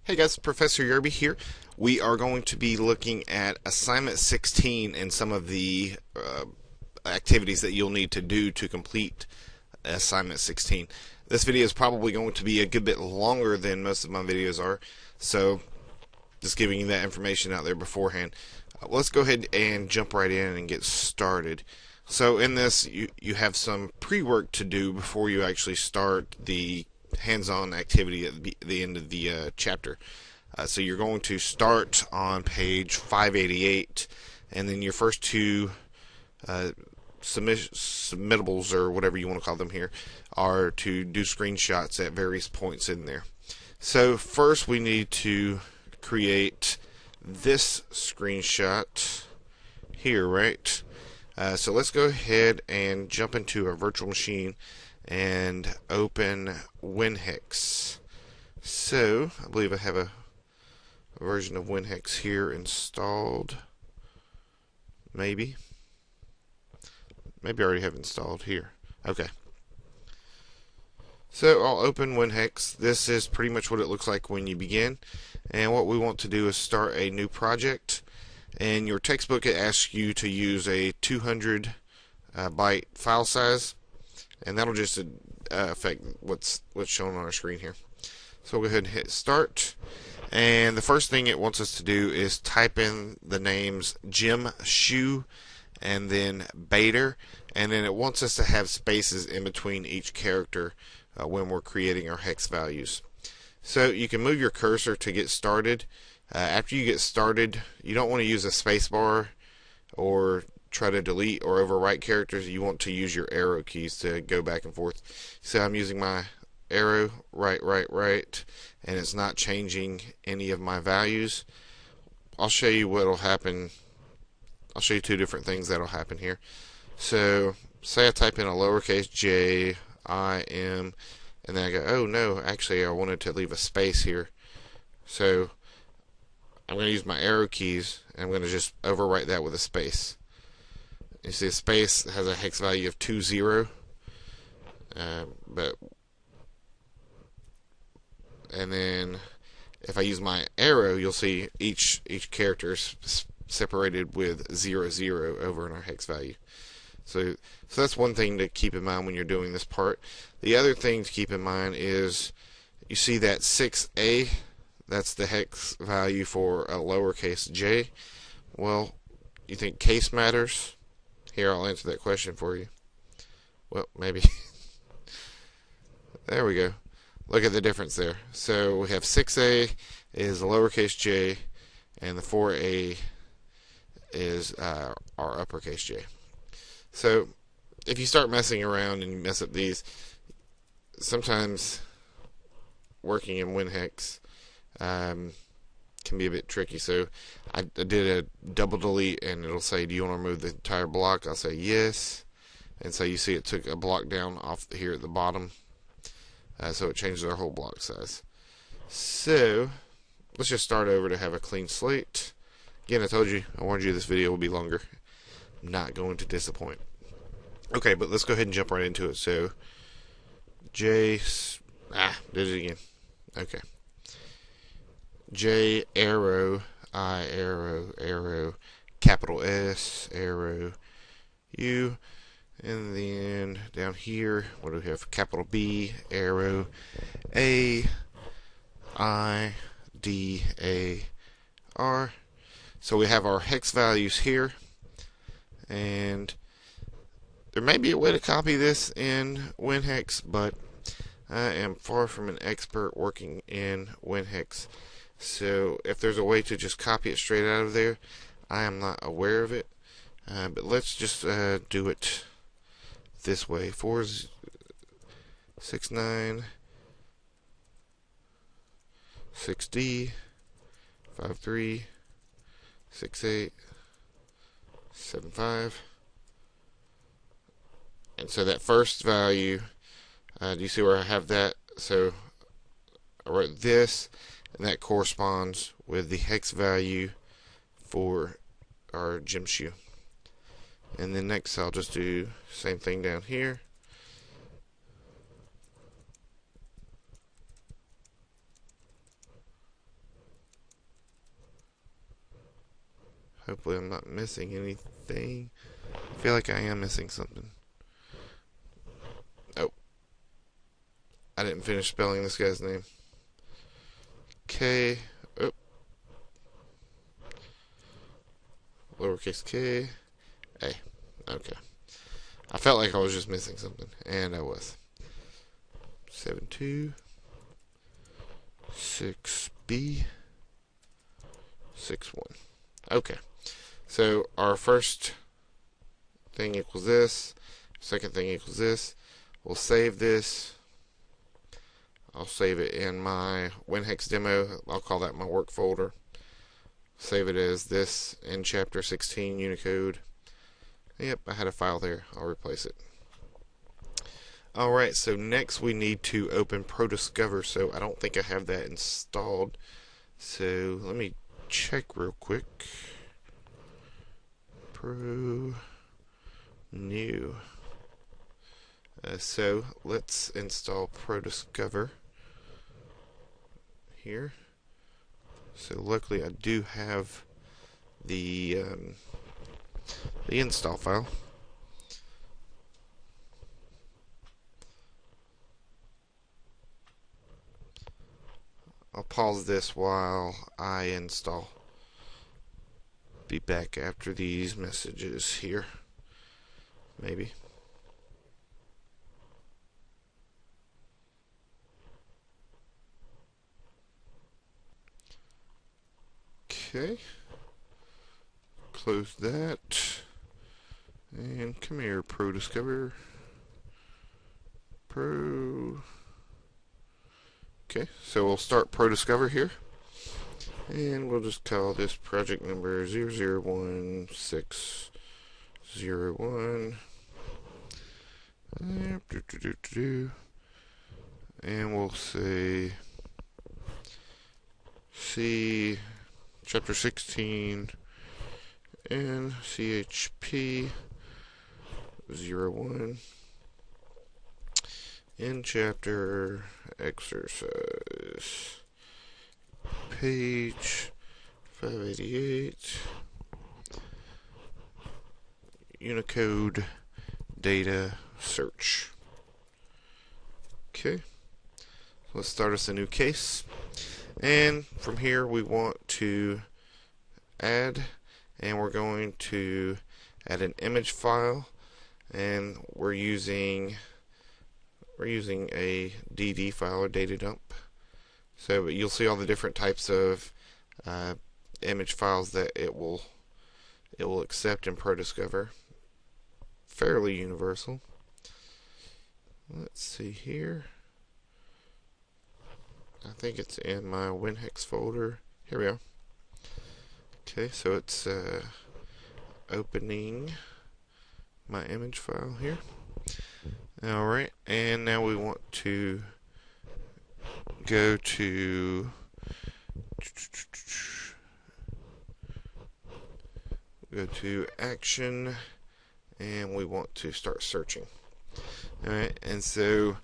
Hey guys, Professor Yerby here. We are going to be looking at assignment 16 and some of the activities that you'll need to do to complete assignment 16. This video is probably going to be a good bit longer than most of my videos are, so just giving you that information out there beforehand. Let's go ahead and jump right in and get started. So in this, you have some pre-work to do before you actually start the hands-on activity at the end of the chapter. So you're going to start on page 588, and then your first two submittables, or whatever you want to call them here, are to do screenshots at various points in there. So first we need to create this screenshot here, right? So let's go ahead and jump into our virtual machine and open WinHex. So I believe I have a version of WinHex here installed. Maybe I already have installed here. Okay. So I'll open WinHex. This is pretty much what it looks like when you begin. And what we want to do is start a new project. In your textbook, it asks you to use a 200 byte file size, and that'll just affect what's shown on our screen here. So we'll go ahead and hit start, and the first thing it wants us to do is type in the names Jim Shoe and then Bader, and then it wants us to have spaces in between each character when we're creating our hex values. So you can move your cursor to get started. After you get started, you don't want to use a space bar or try to delete or overwrite characters. You want to use your arrow keys to go back and forth. So I'm using my arrow, right, and it's not changing any of my values. I'll show you what'll happen. I'll show you two different things that'll happen here. So say I type in a lowercase j, I, m, and then I go, oh no, actually I wanted to leave a space here. So I'm going to use my arrow keys, and I'm going to just overwrite that with a space. You see a space has a hex value of 20, and then if I use my arrow, you'll see each character is separated with 00 over in our hex value. So that's one thing to keep in mind when you're doing this part. The other thing to keep in mind is you see that 6A, that's the hex value for a lowercase j. Well, you think case matters? Here, I'll answer that question for you. Well, maybe. There we go. Look at the difference there. So we have 6A is a lowercase j, and the 4A is our uppercase j. So if you start messing around and you mess up these, sometimes working in WinHex can be a bit tricky. So I did a double delete, and it'll say, do you want to remove the entire block? I'll say yes, and so you see it took a block down off here at the bottom, so it changes our whole block size. So let's just start over to have a clean slate. Again, I warned you this video will be longer. I'm not going to disappoint. Okay, but let's go ahead and jump right into it. So did it again. Okay. J, arrow, I, arrow, capital S, arrow, U, and then down here, what do we have? Capital B, arrow, A, I, D, A, R. So we have our hex values here, and there may be a way to copy this in WinHex, but I am far from an expert working in WinHex. So if there's a way to just copy it straight out of there, I am not aware of it. But let's just do it this way. 469 6D 53 68 75. And so that first value, do you see where I have that? So I wrote this, and that corresponds with the hex value for our gym shoe. And then next I'll just do same thing down here. Hopefully I'm not missing anything. I feel like I am missing something. Oh. I didn't finish spelling this guy's name. K. Oh. Lowercase k. A. Okay. I felt like I was just missing something, and I was. 7.2. 6B. 6.1. Okay. So our first thing equals this. Second thing equals this. We'll save this. I'll save it in my WinHex demo. I'll call that my work folder. Save it as this in chapter 16 Unicode. Yep, I had a file there. I'll replace it. Alright, so next we need to open Prodiscover. So I don't think I have that installed. So let me check real quick. Pro new. So let's install Prodiscover here. So luckily I do have the install file. I'll pause this while I install. Be back after these messages here. Maybe. Okay. Close that. And come here, Prodiscover. Okay, so we'll start Prodiscover here. And we'll just call this project number 001601. And we'll say C chapter 16 and CHP 01 in chapter exercise page 588 Unicode data search. Okay, let's start us a new case, and from here we want to add, and we're going to add an image file, and we're using a DD file, or data dump. So you'll see all the different types of image files that it will accept in Prodiscover. Fairly universal. Let's see here. I think it's in my WinHex folder. Here we are. Okay, so it's opening my image file here. Alright, and now we want to go to action, and we want to start searching. Alright, and so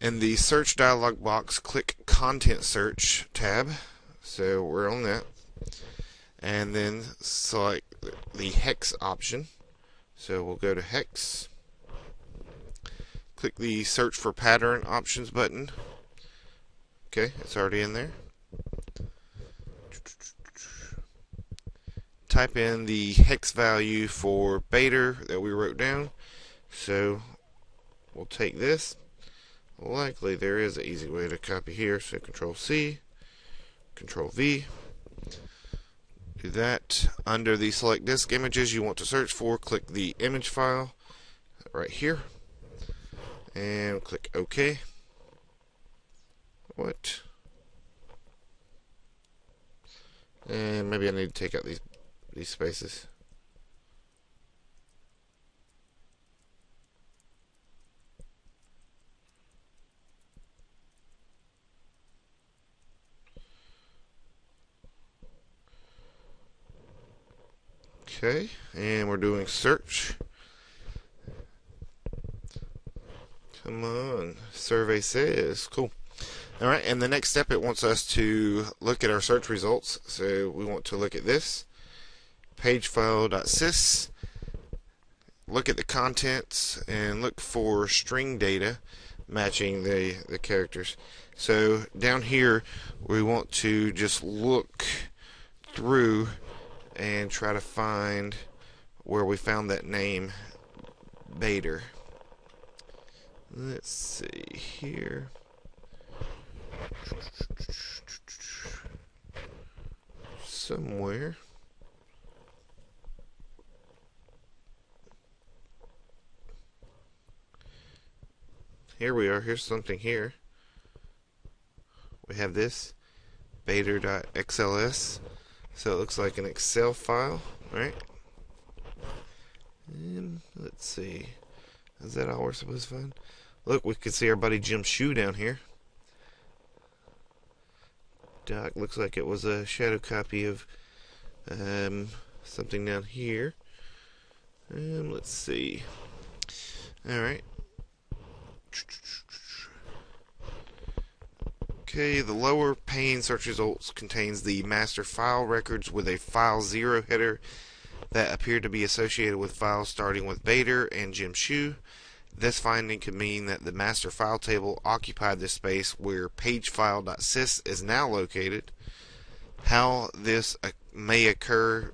in the search dialog box, click Content Search tab. So we're on that. And then select the hex option. So we'll go to hex. Click the Search for Pattern Options button. Okay, it's already in there. Type in the hex value for beta that we wrote down. So we'll take this. Likely there is an easy way to copy here. So Control C, Control V. Do that. Under the Select Disk Images you want to search for, click the image file right here. And click OK. What? And maybe I need to take out these spaces. Okay, and we're doing search. Come on, survey says. Cool. Alright, and the next step, it wants us to look at our search results. So we want to look at this. pagefile.sys, look at the contents, and look for string data matching the characters. So down here we want to just look through and try to find where we found that name Bader. Let's see here. Somewhere. Here we are. Here's something here. We have this Bader.xls. So it looks like an Excel file, right? And let's see. Is that all we're supposed to find? Look, we can see our buddy Jim's shoe down here. Doc looks like it was a shadow copy of something down here. And let's see. Alright. Okay, the lower pane search results contains the master file records with a file 0 header that appear to be associated with files starting with Bader and Jim Shoe. This finding could mean that the master file table occupied the space where pagefile.sys is now located. How this may occur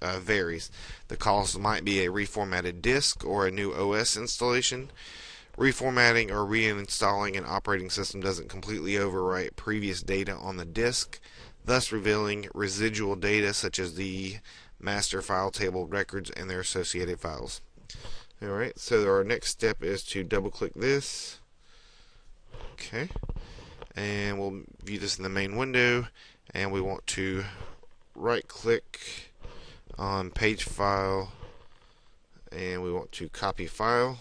varies. The cause might be a reformatted disk or a new OS installation. Reformatting or reinstalling an operating system doesn't completely overwrite previous data on the disk, thus revealing residual data such as the master file table records and their associated files. Alright, so our next step is to double click this. Okay, and we'll view this in the main window, and we want to right click on page file, and we want to copy file,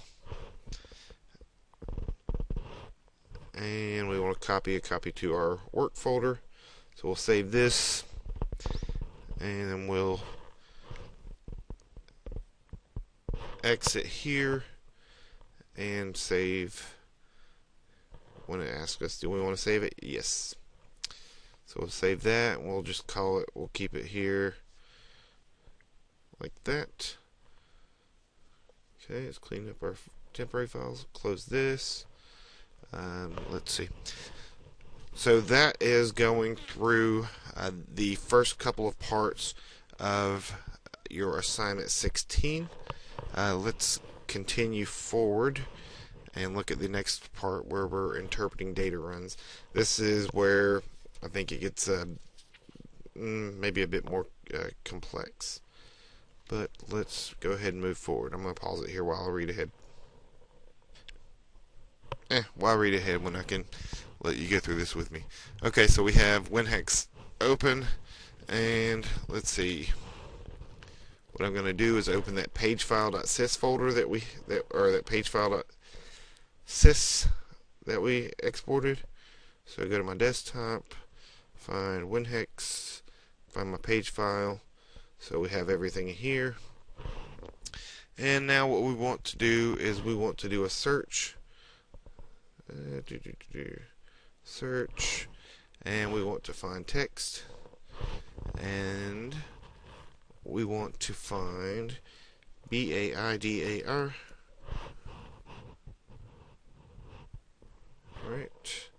and we want to copy a copy to our work folder. So we'll save this, and then we'll exit here and save. When it asks us, do we want to save it? Yes. So we'll save that, and we'll just call it, we'll keep it here like that. Okay, let's clean up our temporary files. Close this. Let's see. So that is going through the first couple of parts of your assignment 16. Let's continue forward and look at the next part where we're interpreting data runs. This is where I think it gets maybe a bit more complex. But let's go ahead and move forward. I'm going to pause it here while I read ahead. While I read ahead when I can let you go through this with me. Okay, so we have WinHex open, and let's see. What I'm going to do is open that pagefile.sys folder that pagefile.sys that we exported. So go to my desktop, find WinHex, find my page file. So we have everything in here. And now what we want to do is we want to do a search. Search, and we want to find text, and we want to find BAIDAR. Right.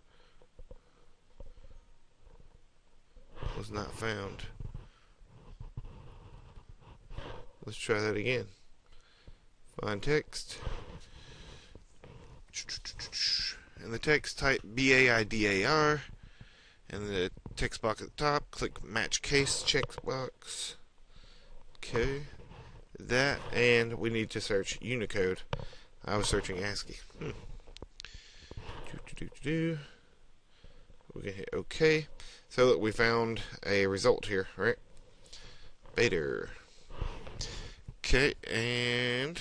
Was not found. Let's try that again. Find text. In the text, type BAIDAR. And the text box at the top, click Match Case checkbox. Okay. That, and we need to search Unicode. I was searching ASCII. We can hit OK. So look, we found a result here, right? Bader. Okay, and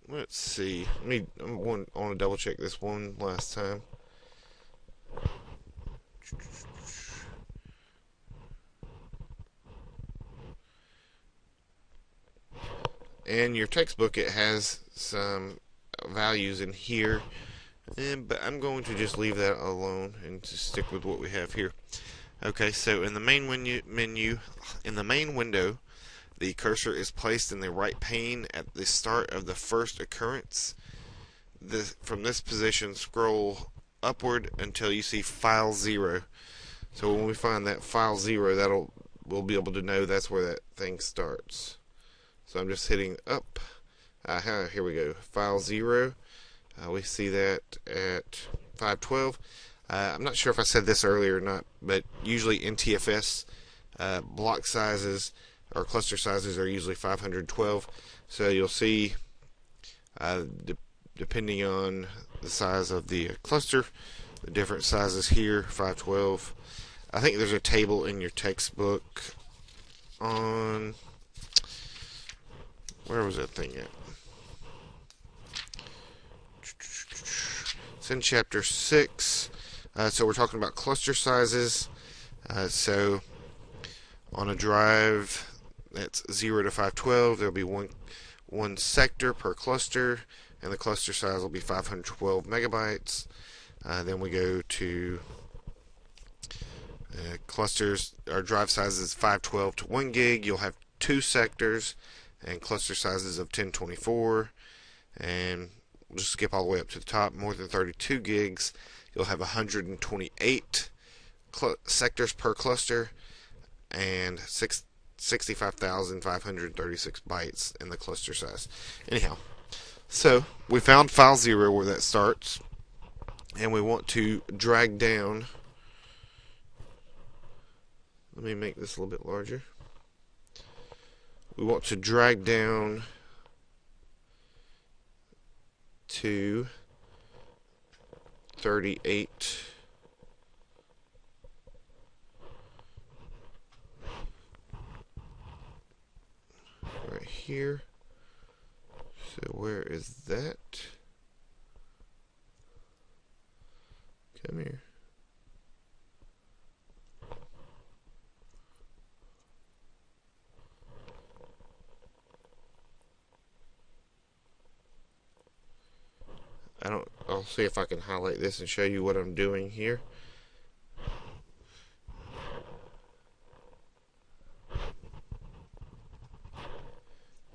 let's see. I want to double check this one last time. And your textbook, it has some values in here, but I'm going to just leave that alone and just stick with what we have here. Okay, so in the main in the main window, the cursor is placed in the right pane at the start of the first occurrence. From this position, scroll upward until you see file 0. So when we find that file 0, we'll be able to know that's where that thing starts. So I'm just hitting up. Here we go. File 0. We see that at 512. I'm not sure if I said this earlier or not, but usually in TFS, block sizes or cluster sizes are usually 512. So you'll see, depending on the size of the cluster, the different sizes here, 512. I think there's a table in your textbook on, where was that thing at? It's in chapter 6. So we're talking about cluster sizes. So on a drive that's 0 to 512, there'll be one sector per cluster, and the cluster size will be 512 megabytes. Then we go to clusters. Our drive size is 512 to 1 gig. You'll have 2 sectors and cluster sizes of 1024. And we'll just skip all the way up to the top. More than 32 gigs, you'll have 128 sectors per cluster and 65,536 bytes in the cluster size. Anyhow, so we found file 0 where that starts, and we want to drag down. Let me make this a little bit larger. We want to drag down to 38. Right here. So where is that? Come here. I'll see if I can highlight this and show you what I'm doing here.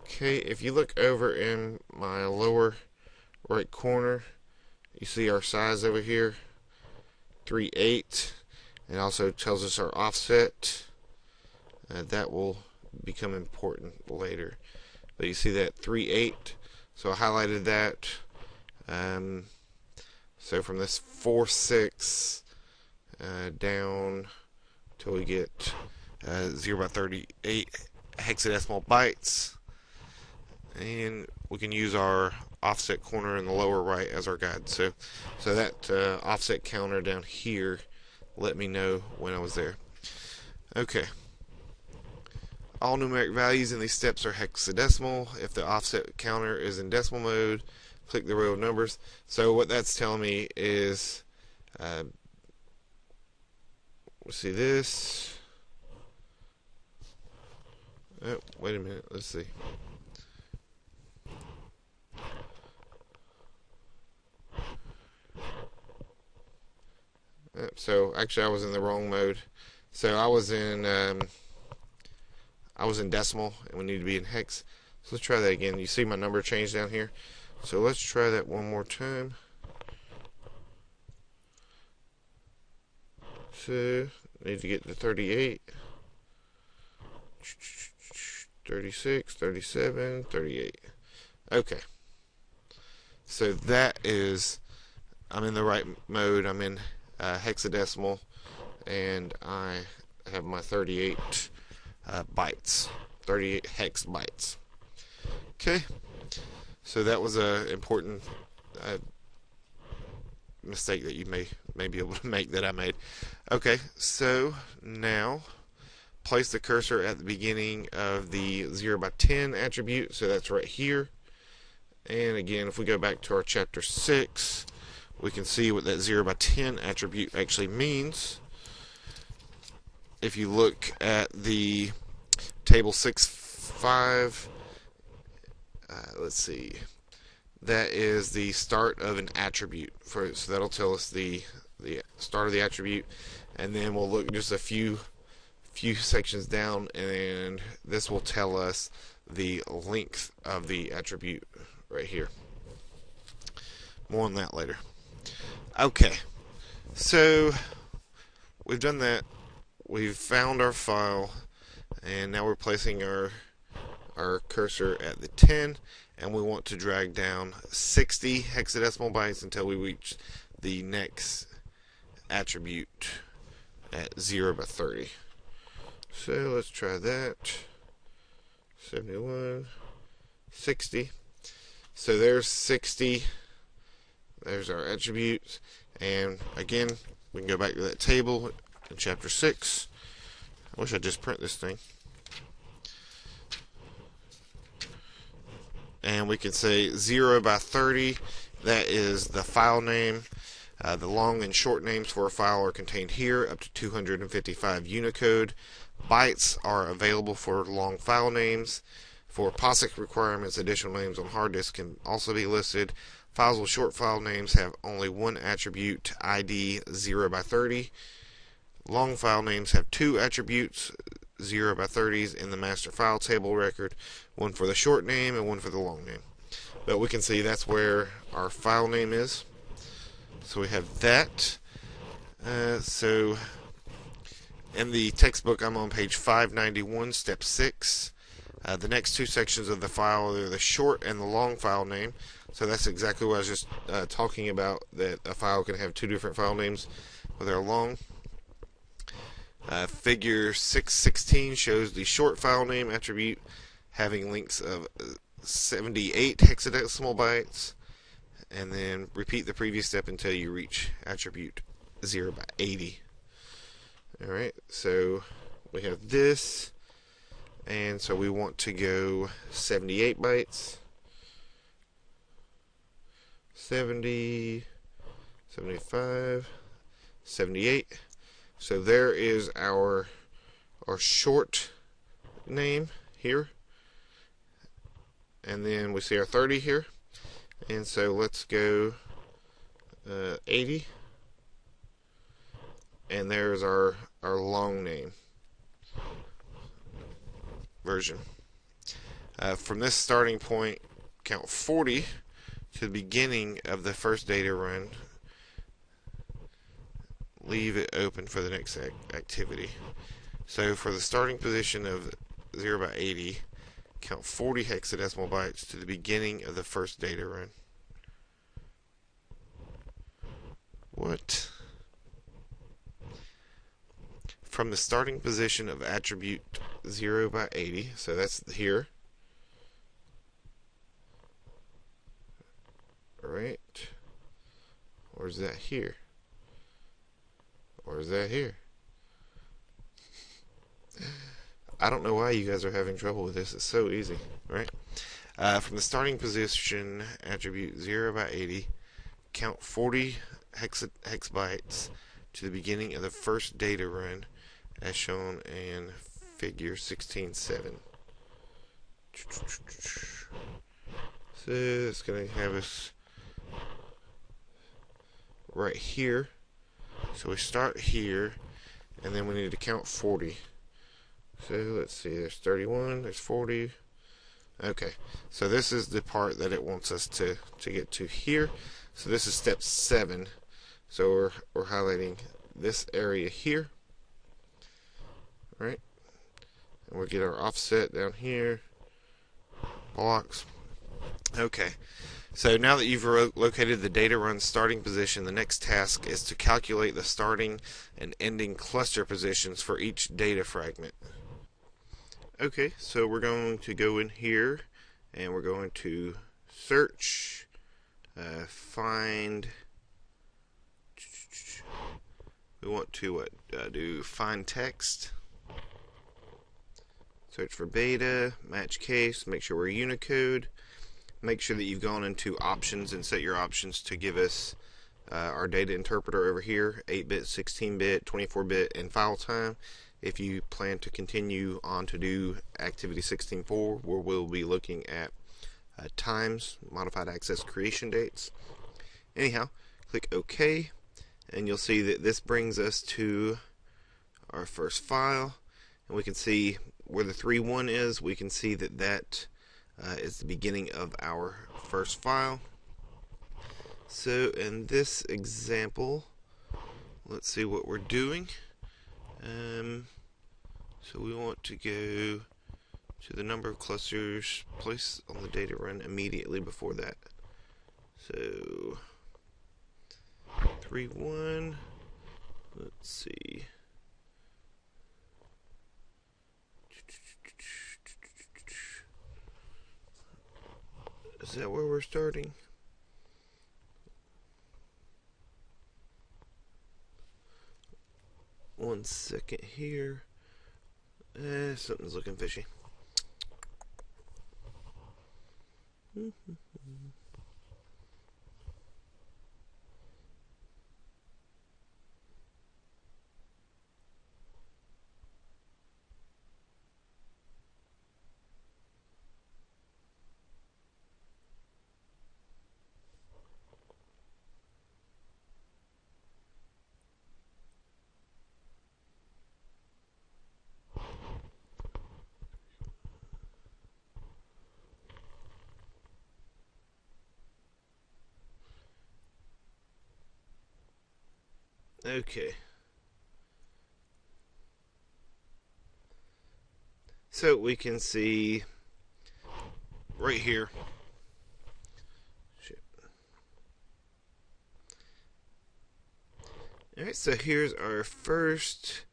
Okay, if you look over in my lower right corner, you see our size over here, 3.8. It also tells us our offset. That will become important later. But you see that 3.8. So I highlighted that. So from this 4.6 down till we get 0 by 38 hexadecimal bytes, and we can use our offset corner in the lower right as our guide. So that offset counter down here let me know when I was there. Okay. All numeric values in these steps are hexadecimal. If the offset counter is in decimal mode, click the row of numbers. So what that's telling me is, let's see this. Oh, wait a minute. Let's see. So actually, I was in the wrong mode. So I was in decimal, and we need to be in hex. So let's try that again. You see my number change down here. So let's try that one more time. So need to get to 38, 36, 37, 38. Okay. So that is, I'm in the right mode. I'm in hexadecimal, and I have my 38 bytes, 38 hex bytes. Okay, so that was an important mistake that you may be able to make that I made. Okay, so now place the cursor at the beginning of the 0 by 10 attribute, so that's right here. And again, if we go back to our chapter 6, we can see what that 0 by 10 attribute actually means. If you look at the table 6.5, let's see, that is the start of an attribute. So that'll tell us the the start of the attribute, and then we'll look just a few sections down, and this will tell us the length of the attribute right here. More on that later. Okay, so we've done that. We've found our file, and now we're placing our cursor at the 10, and we want to drag down 60 hexadecimal bytes until we reach the next attribute at 0 by 30. So let's try that. 71, 60. So there's 60. There's our attributes. And again, we can go back to that table in chapter 6. I wish I'd just print this thing. And we can say 0 by 30. That is the file name. The long and short names for a file are contained here, up to 255 Unicode. Bytes are available for long file names. For POSIX requirements, additional names on hard disk can also be listed. Files with short file names have only one attribute, ID 0 by 30. Long file names have two attributes, 0 by 30s, in the master file table record, one for the short name and one for the long name. But we can see that's where our file name is. So we have that. So in the textbook, I'm on page 591, step 6. The next two sections of the file are the short and the long file name. So that's exactly what I was just talking about, that a file can have two different file names, but they're long. Figure 616 shows the short file name attribute having lengths of 78 hexadecimal bytes, and then repeat the previous step until you reach attribute 0 by 80. Alright, so we have this, and so we want to go 78 bytes. 70, 75, 78. So there is our short name here, and then we see our 30 here, and so let's go 80, and there's our long name version. From this starting point, count 40 to the beginning of the first data run. Leave it open for the next activity. So for the starting position of 0 by 80, count 40 hexadecimal bytes to the beginning of the first data run. What? From the starting position of attribute 0 by 80, so that's here. Alright. Or is that here? Or is that here? I don't know why you guys are having trouble with this. It's so easy, right? From the starting position, attribute 0 by 80, count 40 hex bytes to the beginning of the first data run, as shown in figure 16.7. So it's going to have us right here. So we start here, and then we need to count 40. So let's see, there's 31, there's 40. Okay, so this is the part that it wants us to get to here. So this is step 7. So we're highlighting this area here. Right? And we'll get our offset down here. Blocks. Okay. So now that you've located the data run starting position, the next task is to calculate the starting and ending cluster positions for each data fragment. Okay, so we're going to go in here, and we're going to search, find, we want to do find text, search for beta, match case, make sure we're Unicode. Make sure that you've gone into options and set your options to give us our data interpreter over here, 8-bit, 16-bit, 24-bit, and file time. If you plan to continue on to do activity 16.4, where we'll be looking at times, modified access creation dates. Anyhow, click OK, and you'll see that this brings us to our first file, and we can see where the 3.1 is. We can see that that is the beginning of our first file. So in this example, let's see what we're doing. So we want to go to the number of clusters placed on the data run immediately before that. So 3.1, let's see. Is that where we're starting? One second here. Something's looking fishy. Okay. So we can see right here. Alright, so here's our first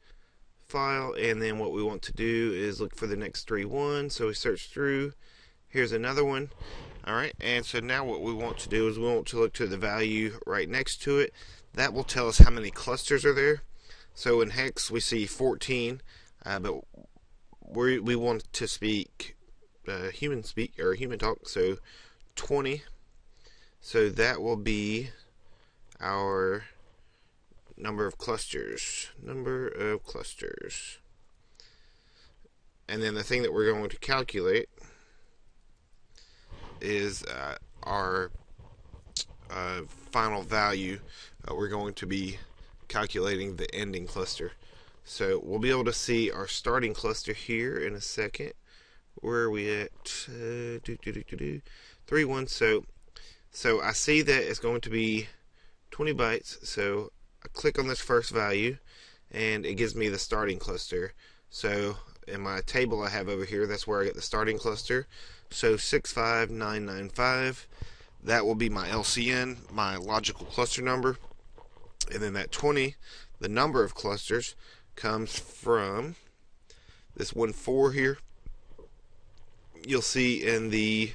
file, and then what we want to do is look for the next 3.1. So we search through. Here's another one. Alright, and so now what we want to do is we want to look to the value right next to it. That will tell us how many clusters are there. So in hex we see 14, but we want to speak human speak or human talk, so 20. So that will be our number of clusters. And then the thing that we're going to calculate is our final value. We're going to be calculating the ending cluster. So we'll be able to see our starting cluster here in a second. Where are we at? 3.1. So I see that it's going to be 20 bytes. So I click on this first value, and it gives me the starting cluster. So in my table I have over here, that's where I get the starting cluster. So 65995. That will be my LCN, my logical cluster number. And then that 20, the number of clusters, comes from this 1.4 here. You'll see in the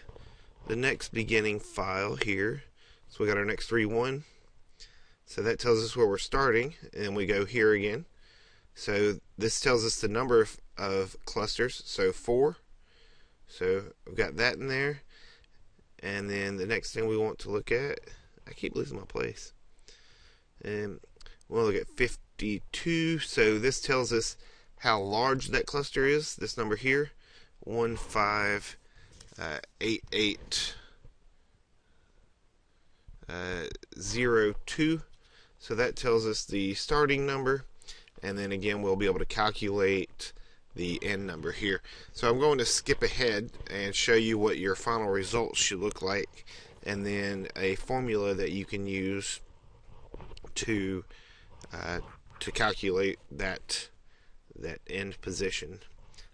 next beginning file here. So we got our next 3.1. So that tells us where we're starting, and we go here again. So this tells us the number of clusters, so 4. So I've got that in there. And then the next thing we want to look at, I keep losing my place. And we'll look at 52. So this tells us how large that cluster is. This number here, 158802. So that tells us the starting number, and then again we'll be able to calculate the end number here. So I'm going to skip ahead and show you what your final results should look like, and then a formula that you can use to calculate that end position.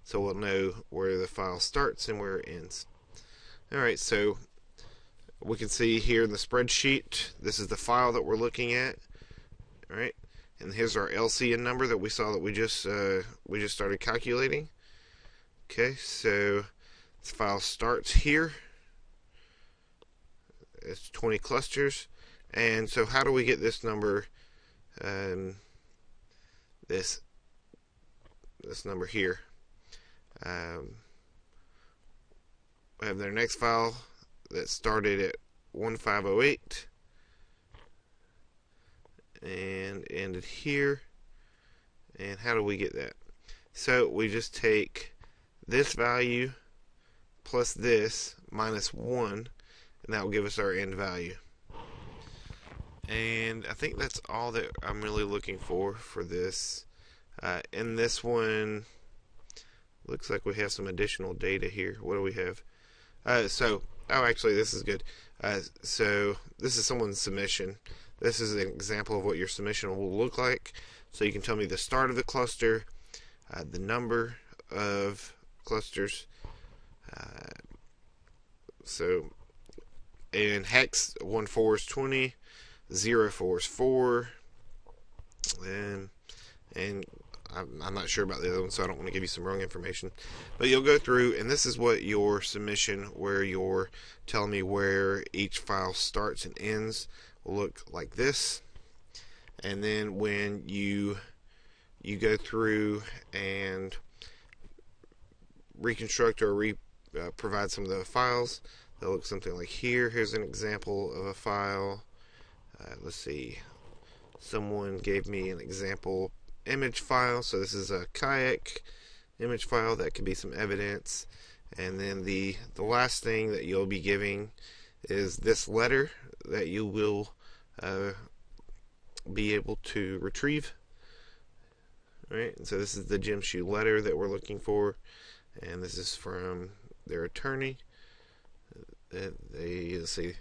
So we'll know where the file starts and where it ends. Alright, so we can see here in the spreadsheet, this is the file that we're looking at. Alright, and here's our LCN number that we saw that we just started calculating. Okay, so this file starts here. It's 20 clusters. And so how do we get this number, this number here? We have their next file that started at 1508 and ended here. And how do we get that? So we just take this value plus this minus 1, and that will give us our end value. And I think that's all that I'm really looking for this. In this one, looks like we have some additional data here. What do we have? Oh, actually, this is good. So this is someone's submission. This is an example of what your submission will look like. So you can tell me the start of the cluster, the number of clusters. So in hex, 1.4 is 20, 0.4 is 4, and I'm not sure about the other one, so I don't want to give you some wrong information. But you'll go through, and this is what your submission, where you're telling me where each file starts and ends, will look like this. And then when you go through and reconstruct or provide some of the files, they'll look something like here. Here's an example of a file. Let's see. Someone gave me an example image file, so this is a kayak image file. That could be some evidence. And then the last thing that you'll be giving is this letter that you will be able to retrieve. All right, and so this is the gym shoe letter that we're looking for, and this is from their attorney. Let's see.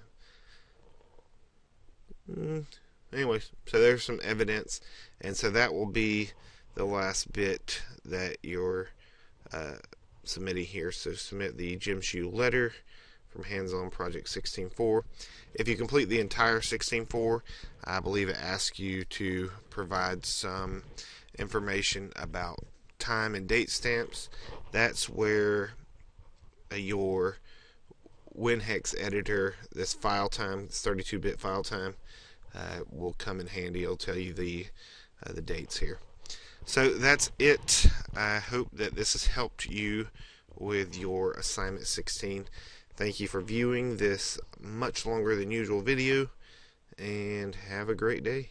Anyways, so there's some evidence, and so that will be the last bit that you're submitting here. So submit the gym shoe letter from hands-on project 16.4. If you complete the entire 16.4, I believe it asks you to provide some information about time and date stamps. That's where your WinHex editor, this file time, this 32-bit file time, will come in handy. It'll tell you the dates here. So that's it. I hope that this has helped you with your assignment 16. Thank you for viewing this much longer than usual video, and have a great day.